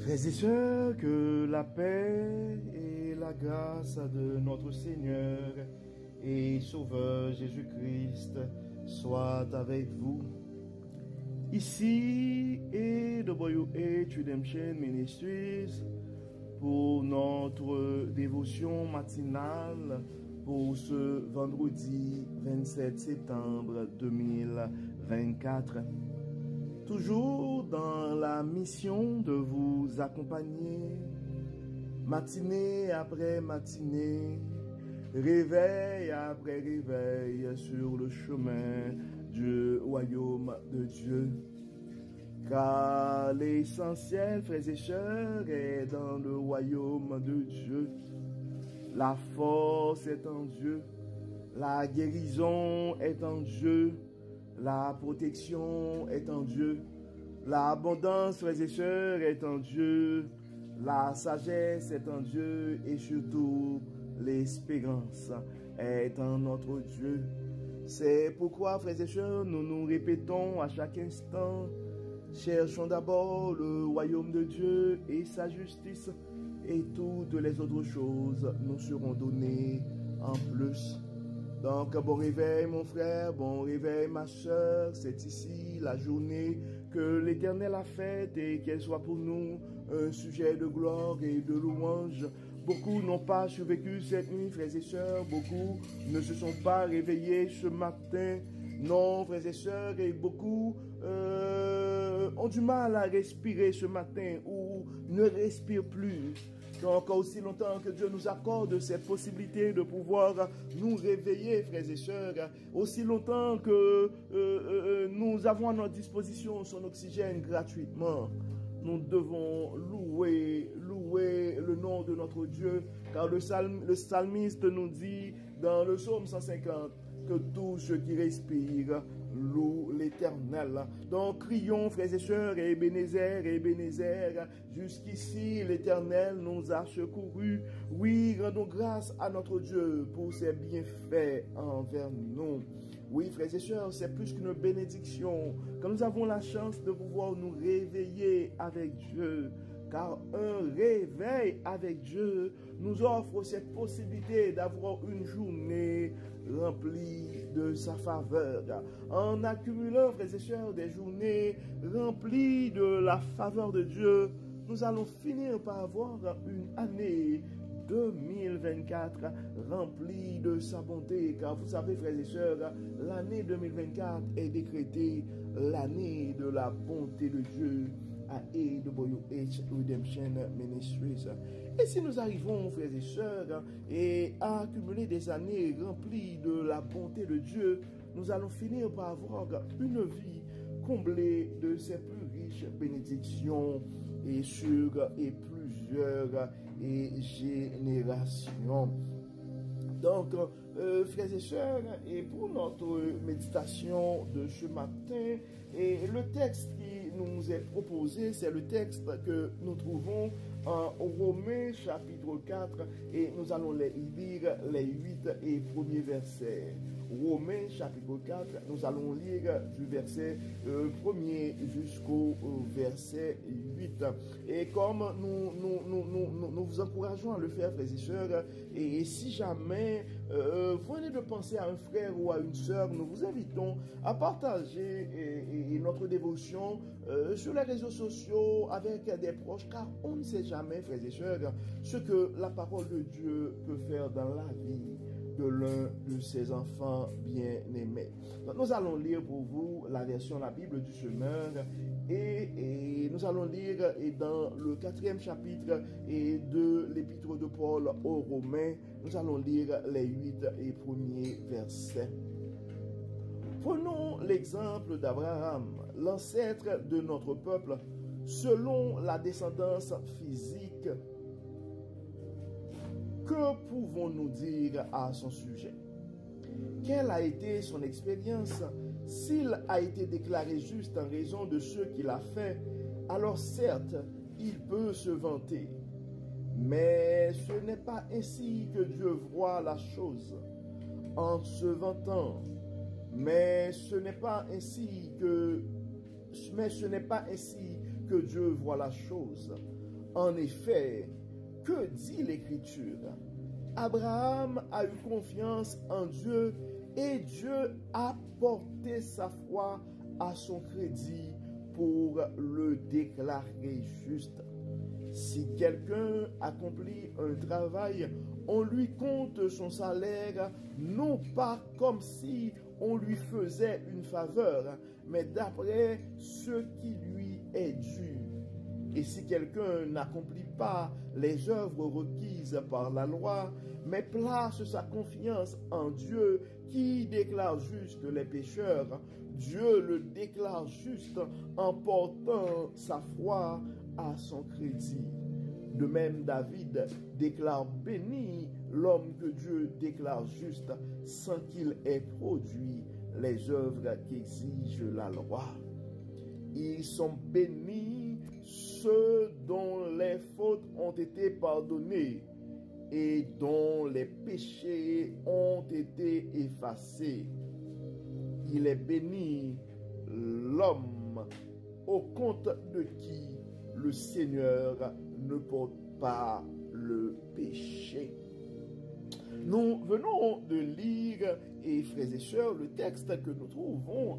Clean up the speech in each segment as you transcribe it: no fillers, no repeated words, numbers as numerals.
Frères et sœurs, que la paix et la grâce de notre Seigneur et Sauveur Jésus-Christ soient avec vous. Ici est WH Redemption Ministries pour notre dévotion matinale pour ce vendredi 27 septembre 2024. Toujours dans la mission de vous accompagner, matinée après matinée, réveil après réveil sur le chemin du royaume de Dieu. Car l'essentiel, frères et sœurs, est dans le royaume de Dieu. La force est en Dieu, la guérison est en Dieu, la protection est en Dieu, l'abondance, frères et sœurs, est en Dieu, la sagesse est en Dieu et surtout l'espérance est en notre Dieu. C'est pourquoi, frères et sœurs, nous nous répétons à chaque instant, cherchons d'abord le royaume de Dieu et sa justice, et toutes les autres choses nous seront données en plus. Donc, bon réveil mon frère, bon réveil ma soeur, c'est ici la journée que l'Éternel a faite et qu'elle soit pour nous un sujet de gloire et de louange. Beaucoup n'ont pas survécu cette nuit, frères et sœurs, beaucoup ne se sont pas réveillés ce matin. Non, frères et sœurs, et beaucoup ont du mal à respirer ce matin ou ne respirent plus. Donc, aussi longtemps que Dieu nous accorde cette possibilité de pouvoir nous réveiller, frères et sœurs, aussi longtemps que nous avons à notre disposition son oxygène gratuitement, nous devons louer le nom de notre Dieu, car le psalmiste nous dit dans le psaume 150 que tout ce qui respire loue l'Éternel. Donc crions, frères et sœurs, et Ebenezer, jusqu'ici l'Éternel nous a secourus. Oui, rendons grâce à notre Dieu pour ses bienfaits envers nous. Oui, frères et sœurs, c'est plus qu'une bénédiction quand nous avons la chance de pouvoir nous réveiller avec Dieu. Car un réveil avec Dieu nous offre cette possibilité d'avoir une journée remplie de sa faveur. En accumulant, frères et sœurs, des journées remplies de la faveur de Dieu, nous allons finir par avoir une année 2024 remplie de sa bonté. Car vous savez, frères et sœurs, l'année 2024 est décrétée l'année de la bonté de Dieu à AWH Redemption Ministries. Et si nous arrivons, frères et sœurs, et à accumuler des années remplies de la bonté de Dieu, nous allons finir par avoir une vie comblée de ses plus riches bénédictions et sur et plusieurs générations. Donc, frères et sœurs, et pour notre méditation de ce matin, et le texte qui nous est proposé, c'est le texte que nous trouvons en Romains chapitre 4, et nous allons lire les 8 et premiers versets. Romains chapitre 4, nous allons lire du verset 1er jusqu'au verset 8. Et comme nous vous encourageons à le faire, frères et sœurs, et si jamais vous venez de penser à un frère ou à une sœur, nous vous invitons à partager notre dévotion sur les réseaux sociaux avec des proches, car on ne sait jamais, frères et sœurs, ce que la parole de Dieu peut faire dans la vie de l'un de ses enfants bien-aimés. Donc, nous allons lire pour vous la version la Bible du Semeur et nous allons lire dans le 4e chapitre de l'épître de Paul aux Romains, nous allons lire les 8 et premiers versets. Prenons l'exemple d'Abraham, l'ancêtre de notre peuple, selon la descendance physique. Que pouvons-nous dire à son sujet? Quelle a été son expérience? S'il a été déclaré juste en raison de ce qu'il a fait, alors certes, il peut se vanter. Mais ce n'est pas ainsi que Dieu voit la chose. En se vantant, mais ce n'est pas ainsi que Dieu voit la chose. En effet, que dit l'Écriture? Abraham a eu confiance en Dieu et Dieu a porté sa foi à son crédit pour le déclarer juste. Si quelqu'un accomplit un travail, on lui compte son salaire, non pas comme si on lui faisait une faveur, mais d'après ce qui lui est dû. Et si quelqu'un n'accomplit pas les œuvres requises par la loi, mais place sa confiance en Dieu qui déclare juste les pécheurs, Dieu le déclare juste en portant sa foi à son crédit. De même, David déclare béni l'homme que Dieu déclare juste sans qu'il ait produit les œuvres qu'exige la loi. Ils sont bénis ceux dont les fautes ont été pardonnées et dont les péchés ont été effacés. Il est béni l'homme au compte de qui le Seigneur ne porte pas le péché. Nous venons de lire, et frères et sœurs, le texte que nous trouvons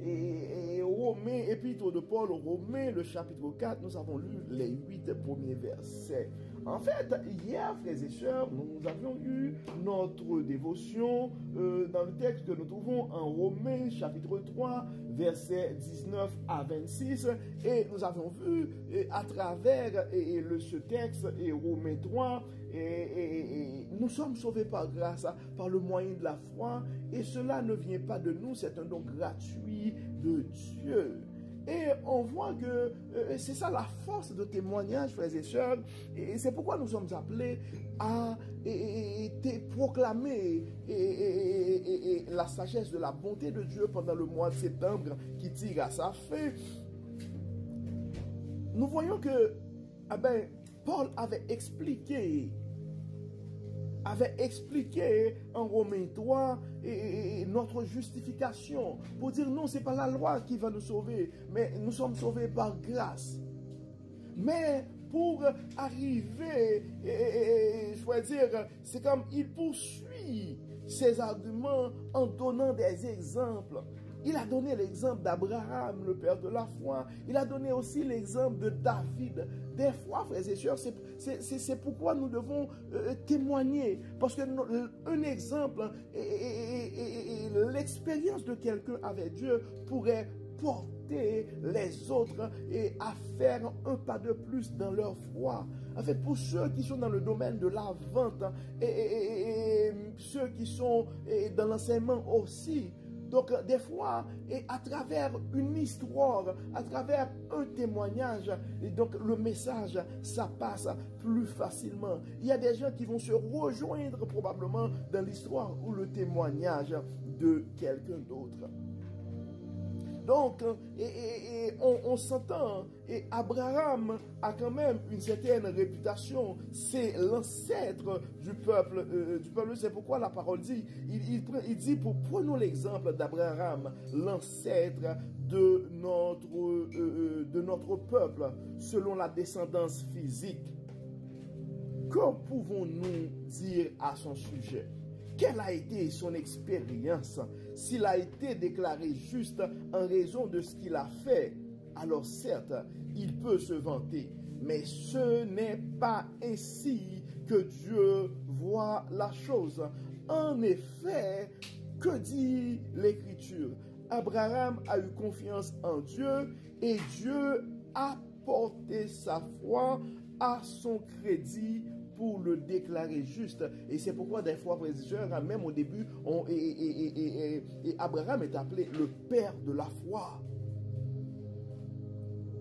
et Romains, épître de Paul aux Romains, le chapitre 4, nous avons lu les 8 premiers versets. En fait, hier, frères et sœurs, nous avions eu notre dévotion dans le texte que nous trouvons en Romains, chapitre 3, versets 19 à 26, et nous avons vu à travers ce texte, et Romains 3, et nous sommes sauvés par grâce, par le moyen de la foi, et cela ne vient pas de nous, c'est un don gratuit de Dieu. Et on voit que c'est ça la force de témoignage, frères et sœurs, et c'est pourquoi nous sommes appelés à proclamer la sagesse de la bonté de Dieu pendant le mois de septembre qui tire à sa fin. Nous voyons que Paul avait expliqué en Romains 3 notre justification pour dire non, c'est pas la loi qui va nous sauver, mais nous sommes sauvés par grâce. Mais pour arriver, je veux dire, c'est comme il poursuit ses arguments en donnant des exemples. Il a donné l'exemple d'Abraham, le père de la foi. Il a donné aussi l'exemple de David. Des fois, frères et sœurs, c'est pourquoi nous devons témoigner. Parce que un exemple et l'expérience de quelqu'un avec Dieu pourrait porter les autres et à faire un pas de plus dans leur foi. En fait, pour ceux qui sont dans le domaine de la vente et ceux qui sont dans l'enseignement aussi. Donc, des fois, et à travers une histoire, à travers un témoignage, et donc le message, ça passe plus facilement. Il y a des gens qui vont se rejoindre probablement dans l'histoire ou le témoignage de quelqu'un d'autre. Donc, on s'entend, et Abraham a quand même une certaine réputation, c'est l'ancêtre du peuple, c'est pourquoi la parole dit, il dit, prenons l'exemple d'Abraham, l'ancêtre de notre peuple, selon la descendance physique. Que pouvons-nous dire à son sujet? Quelle a été son expérience? S'il a été déclaré juste en raison de ce qu'il a fait, alors certes, il peut se vanter. Mais ce n'est pas ainsi que Dieu voit la chose. En effet, que dit l'Écriture? Abraham a eu confiance en Dieu et Dieu a porté sa foi à son crédit pour le déclarer juste. Et c'est pourquoi des fois, frères et sœurs, même au début, Abraham est appelé le père de la foi.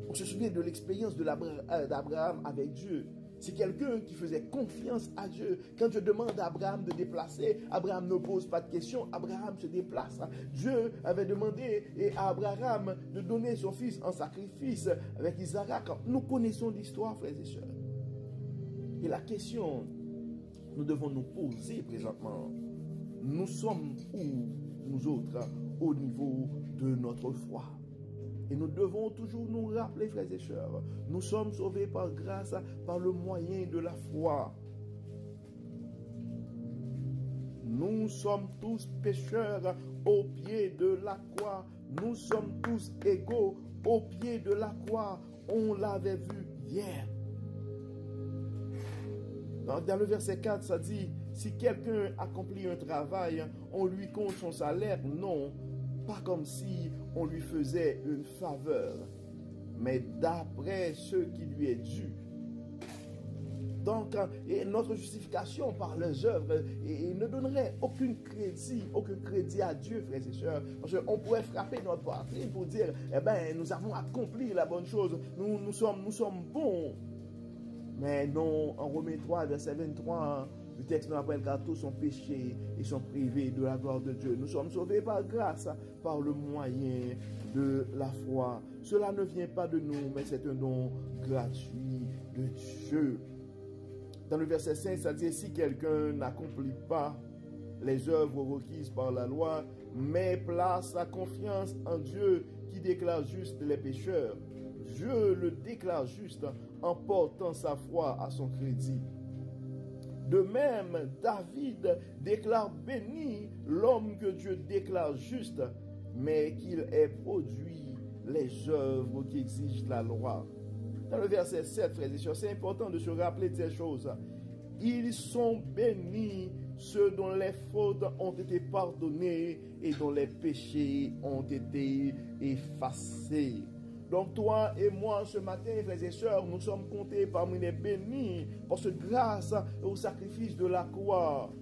On se souvient de l'expérience d'Abraham avec Dieu. C'est quelqu'un qui faisait confiance à Dieu. Quand Dieu demande à Abraham de déplacer, Abraham ne pose pas de questions, Abraham se déplace. Dieu avait demandé à Abraham de donner son fils en sacrifice avec Isaac. Nous connaissons l'histoire, frères et sœurs. Et la question, nous devons nous poser présentement, nous sommes où, nous autres, au niveau de notre foi? Et nous devons toujours nous rappeler, frères et sœurs, nous sommes sauvés par grâce, par le moyen de la foi. Nous sommes tous pécheurs au pied de la croix. Nous sommes tous égaux au pied de la croix. On l'avait vu hier. Dans le verset 4, ça dit, si quelqu'un accomplit un travail, on lui compte son salaire. Non, pas comme si on lui faisait une faveur, mais d'après ce qui lui est dû. Donc, notre justification par les œuvres ne donnerait aucun crédit à Dieu, frères et sœurs. Parce qu'on pourrait frapper notre poitrine pour dire, eh bien, nous avons accompli la bonne chose, nous sommes bons. Mais non, en Romains 3, verset 23, le texte nous rappelle car tous sont péchés et sont privés de la gloire de Dieu. Nous sommes sauvés par grâce, par le moyen de la foi. Cela ne vient pas de nous, mais c'est un don gratuit de Dieu. Dans le verset 5, ça dit, si quelqu'un n'accomplit pas les œuvres requises par la loi, mais place sa confiance en Dieu qui déclare juste les pécheurs, Dieu le déclare juste en portant sa foi à son crédit. De même, David déclare béni l'homme que Dieu déclare juste, mais qu'il ait produit les œuvres qui exigent la loi. Dans le verset 7, frères et sœurs, c'est important de se rappeler de ces choses. Ils sont bénis ceux dont les fautes ont été pardonnées et dont les péchés ont été effacés. Donc toi et moi ce matin, frères et sœurs, nous sommes comptés parmi les bénis parce que grâce au sacrifice de la croix,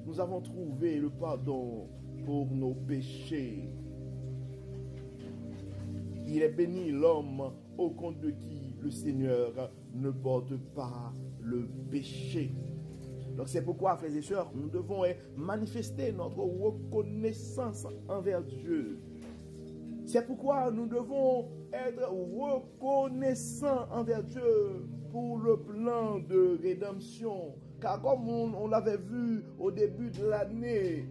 nous avons trouvé le pardon pour nos péchés. Il est béni l'homme au compte de qui le Seigneur ne porte pas le péché. Donc c'est pourquoi, frères et sœurs, nous devons manifester notre reconnaissance envers Dieu. C'est pourquoi nous devons être reconnaissants envers Dieu pour le plan de rédemption. Car comme on l'avait vu au début de l'année,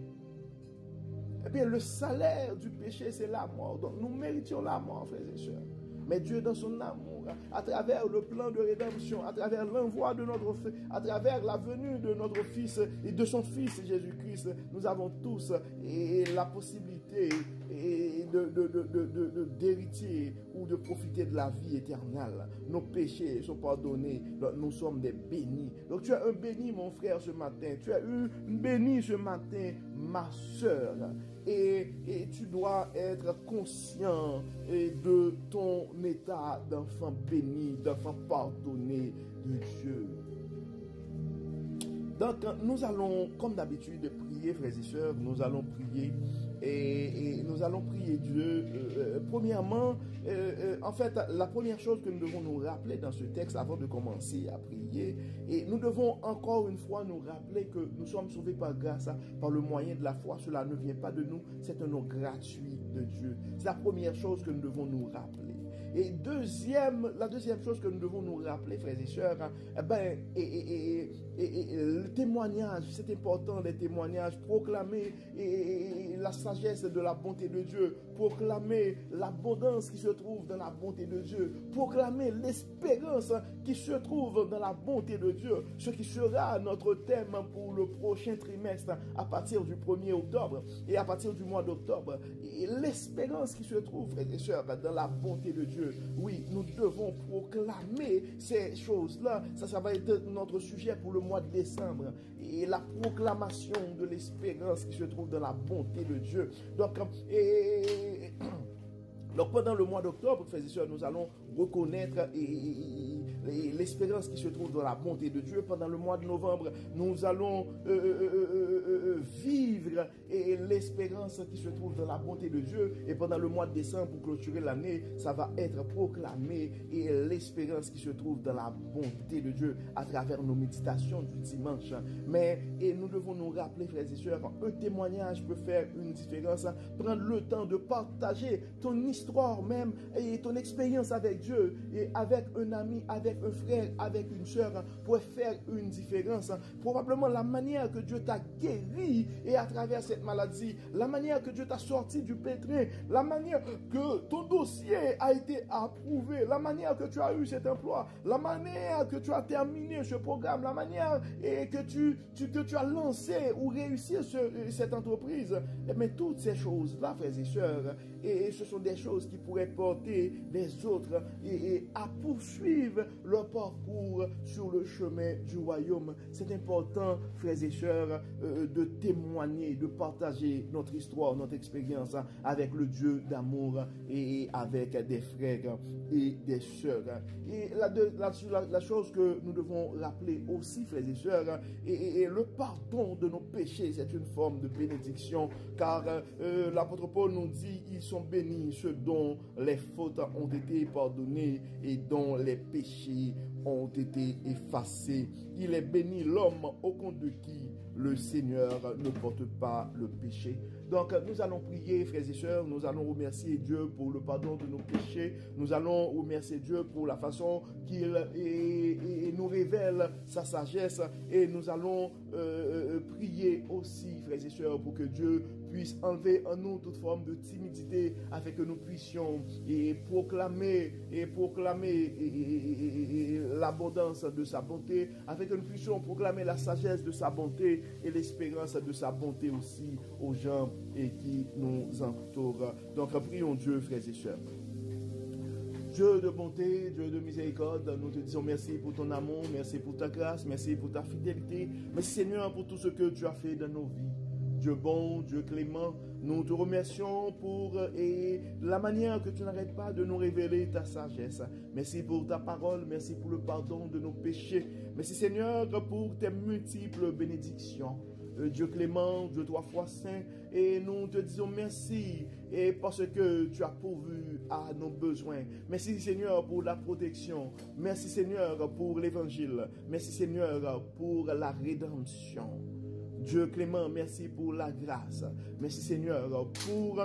eh bien, le salaire du péché, c'est la mort. Donc nous méritions la mort, frères et sœurs. Mais Dieu, dans son amour, à travers le plan de rédemption, à travers l'envoi de notre Fils, à travers la venue de notre Fils et de son Fils Jésus-Christ, nous avons tous la possibilité d'hériter ou de profiter de la vie éternelle. Nos péchés sont pardonnés, donc nous sommes des bénis. Donc tu es un béni, mon frère, ce matin. Tu es une bénie ce matin, ma soeur. Et tu dois être conscient de ton état d'enfant béni, d'enfant pardonné de Dieu. Donc, nous allons, comme d'habitude, prier, frères et sœurs, nous allons prier et nous allons prier Dieu. Premièrement, en fait, la première chose que nous devons nous rappeler dans ce texte avant de commencer à prier, et nous devons encore une fois nous rappeler que nous sommes sauvés par grâce, par le moyen de la foi. Cela ne vient pas de nous, c'est un don gratuit de Dieu. C'est la première chose que nous devons nous rappeler. Et la deuxième chose que nous devons nous rappeler, frères et sœurs, le témoignage, c'est important, les témoignages, proclamer la sagesse de la bonté de Dieu, proclamer l'abondance qui se trouve dans la bonté de Dieu, proclamer l'espérance qui se trouve dans la bonté de Dieu, ce qui sera notre thème pour le prochain trimestre à partir du 1er octobre et à partir du mois d'octobre. Et l'espérance qui se trouve, frères et sœurs, dans la bonté de Dieu. Oui, nous devons proclamer ces choses-là. Ça va être notre sujet pour le mois de décembre. Et la proclamation de l'espérance qui se trouve dans la bonté de Dieu. Donc pendant le mois d'octobre, frères et sœurs, nous allons reconnaître l'espérance qui se trouve dans la bonté de Dieu. Pendant le mois de novembre, nous allons vivre l'espérance qui se trouve dans la bonté de Dieu. Et pendant le mois de décembre, pour clôturer l'année, ça va être proclamé et l'espérance qui se trouve dans la bonté de Dieu à travers nos méditations du dimanche. Mais nous devons nous rappeler, frères et sœurs, un témoignage peut faire une différence. Prendre le temps de partager ton histoire même et ton expérience avec Dieu et avec un ami, avec un frère avec une sœur pourrait faire une différence. Probablement la manière que Dieu t'a guéri et à travers cette maladie, la manière que Dieu t'a sorti du pétrin, la manière que ton dossier a été approuvé, la manière que tu as eu cet emploi, la manière que tu as terminé ce programme, la manière que tu as lancé ou réussi cette entreprise. Mais toutes ces choses-là, frères et sœurs, et ce sont des choses qui pourraient porter les autres à poursuivre leur parcours sur le chemin du royaume. C'est important, frères et sœurs, de témoigner, de partager notre histoire, notre expérience avec le Dieu d'amour et avec des frères et des sœurs. Et la chose que nous devons rappeler aussi, frères et sœurs, et le pardon de nos péchés, c'est une forme de bénédiction, car l'apôtre Paul nous dit, ils sont bénis ceux dont les fautes ont été pardonnées et dont les péchés ont été effacés. Il est béni l'homme au compte de qui le Seigneur ne porte pas le péché. Donc nous allons prier, frères et sœurs, nous allons remercier Dieu pour le pardon de nos péchés, nous allons remercier Dieu pour la façon qu'il nous révèle sa sagesse, et nous allons prier aussi, frères et sœurs, pour que Dieu puisse enlever en nous toute forme de timidité, afin que nous puissions proclamer l'abondance de sa bonté, afin que nous puissions proclamer la sagesse de sa bonté et l'espérance de sa bonté aussi aux gens qui nous entourent. Donc prions Dieu, frères et sœurs. Dieu de bonté, Dieu de miséricorde, nous te disons merci pour ton amour, merci pour ta grâce, merci pour ta fidélité, merci Seigneur pour tout ce que tu as fait dans nos vies. Dieu bon, Dieu clément, nous te remercions pour la manière que tu n'arrêtes pas de nous révéler ta sagesse. Merci pour ta parole, merci pour le pardon de nos péchés. Merci Seigneur pour tes multiples bénédictions. Dieu clément, Dieu trois fois saint, et nous te disons merci parce que tu as pourvu à nos besoins. Merci Seigneur pour la protection. Merci Seigneur pour l'évangile. Merci Seigneur pour la rédemption. Dieu clément, merci pour la grâce. Merci Seigneur pour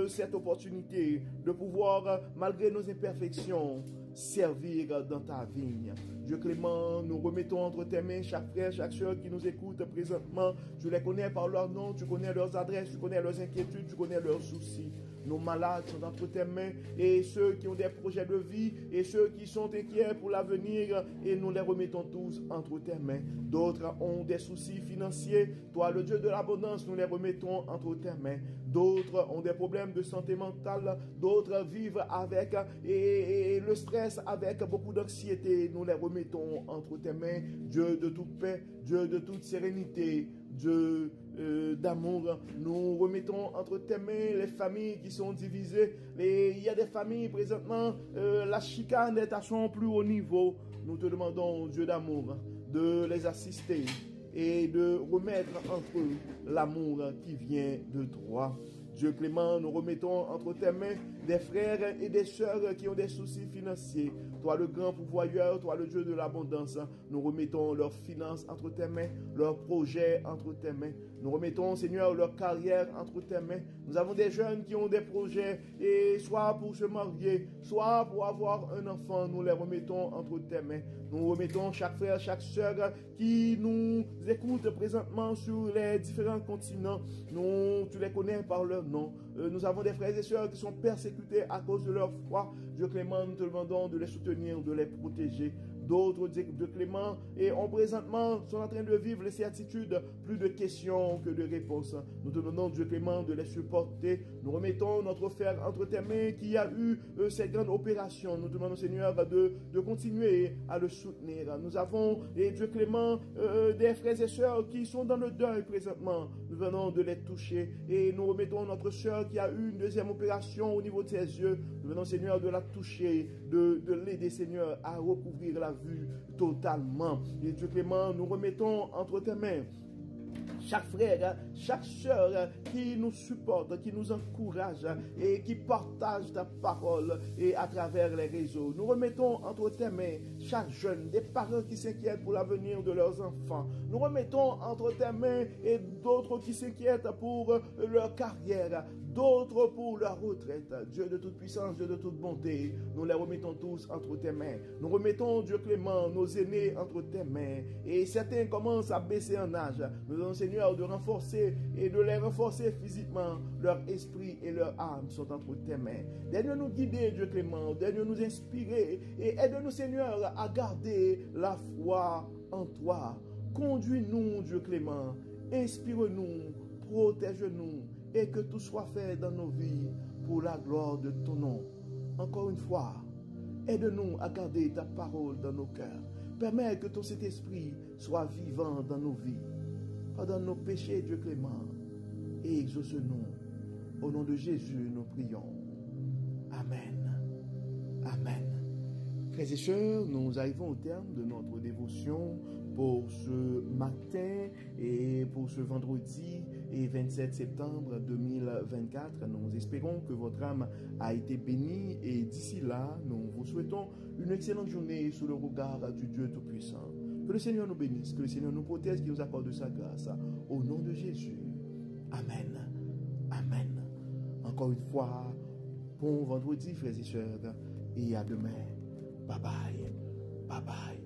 cette opportunité de pouvoir, malgré nos imperfections, servir dans ta vigne. Dieu clément, nous remettons entre tes mains chaque frère, chaque soeur qui nous écoute présentement. Tu les connais par leur nom, tu connais leurs adresses, tu connais leurs inquiétudes, tu connais leurs soucis. Nos malades sont entre tes mains, et ceux qui ont des projets de vie et ceux qui sont inquiets pour l'avenir, et nous les remettons tous entre tes mains. D'autres ont des soucis financiers, toi le Dieu de l'abondance, nous les remettons entre tes mains. D'autres ont des problèmes de santé mentale, d'autres vivent avec le stress, avec beaucoup d'anxiété, nous les remettons entre tes mains. Dieu de toute paix, Dieu de toute sérénité, Dieu d'amour, nous remettons entre tes mains les familles qui sont divisées. Il y a des familles présentement, la chicane est à son plus haut niveau. Nous te demandons, Dieu d'amour, de les assister et de remettre entre eux l'amour qui vient de toi. Dieu clément, nous remettons entre tes mains des frères et des sœurs qui ont des soucis financiers. Toi le grand pourvoyeur, toi le Dieu de l'abondance, nous remettons leurs finances entre tes mains, leurs projets entre tes mains. Nous remettons, Seigneur, leur carrière entre tes mains. Nous avons des jeunes qui ont des projets, et soit pour se marier, soit pour avoir un enfant, nous les remettons entre tes mains. Nous remettons chaque frère, chaque sœur qui nous écoute présentement sur les différents continents. Tu les connais par leur nom. Nous avons des frères et sœurs qui sont persécutés à cause de leur foi. Dieu clément, nous te demandons de les soutenir, de les protéger. D'autres, Dieu clément, et présentement sont en train de vivre les certitudes, plus de questions que de réponses. Nous te demandons, Dieu clément, de les supporter. Nous remettons notre frère entre tes mains qui a eu cette grande opération. Nous te demandons, Seigneur, de continuer à le soutenir. Nous avons, Dieu clément, des frères et sœurs qui sont dans le deuil présentement. Nous venons de les toucher, et nous remettons notre sœur qui a eu une deuxième opération au niveau de ses yeux. Nous venons, Seigneur, de la toucher, de l'aider, Seigneur, à recouvrir la vue totalement. Et Dieu clément, nous remettons entre tes mains chaque frère, chaque sœur qui nous supporte, qui nous encourage et qui partage ta parole et à travers les réseaux. Nous remettons entre tes mains chaque jeune, des parents qui s'inquiètent pour l'avenir de leurs enfants. Nous remettons entre tes mains et d'autres qui s'inquiètent pour leur carrière, d'autres pour leur retraite. Dieu de toute puissance, Dieu de toute bonté, nous les remettons tous entre tes mains. Nous remettons, Dieu clément, nos aînés entre tes mains. Et certains commencent à baisser en âge. Nous demandons, Seigneur, de renforcer et de les renforcer physiquement. Leur esprit et leur âme sont entre tes mains. Aide-nous guider, Dieu clément. Aide-nous nous inspirer. Et aide-nous, Seigneur, à garder la foi en toi. Conduis-nous, Dieu clément. Inspire-nous, protège-nous et que tout soit fait dans nos vies pour la gloire de ton nom. Encore une fois, aide-nous à garder ta parole dans nos cœurs. Permets que ton Saint-Esprit soit vivant dans nos vies. Pardonne nos péchés, Dieu clément, et exauce-nous. Au nom de Jésus, nous prions. Amen. Amen. Frères et sœurs, nous arrivons au terme de notre dévotion pour ce matin et pour ce vendredi et 27 septembre 2024. Nous espérons que votre âme a été bénie et d'ici là, nous vous souhaitons une excellente journée sous le regard du Dieu Tout-Puissant. Que le Seigneur nous bénisse, que le Seigneur nous protège, qu'il nous accorde de sa grâce. Au nom de Jésus. Amen. Amen. Encore une fois, bon vendredi, frères et sœurs, et à demain. Bye bye. Bye bye.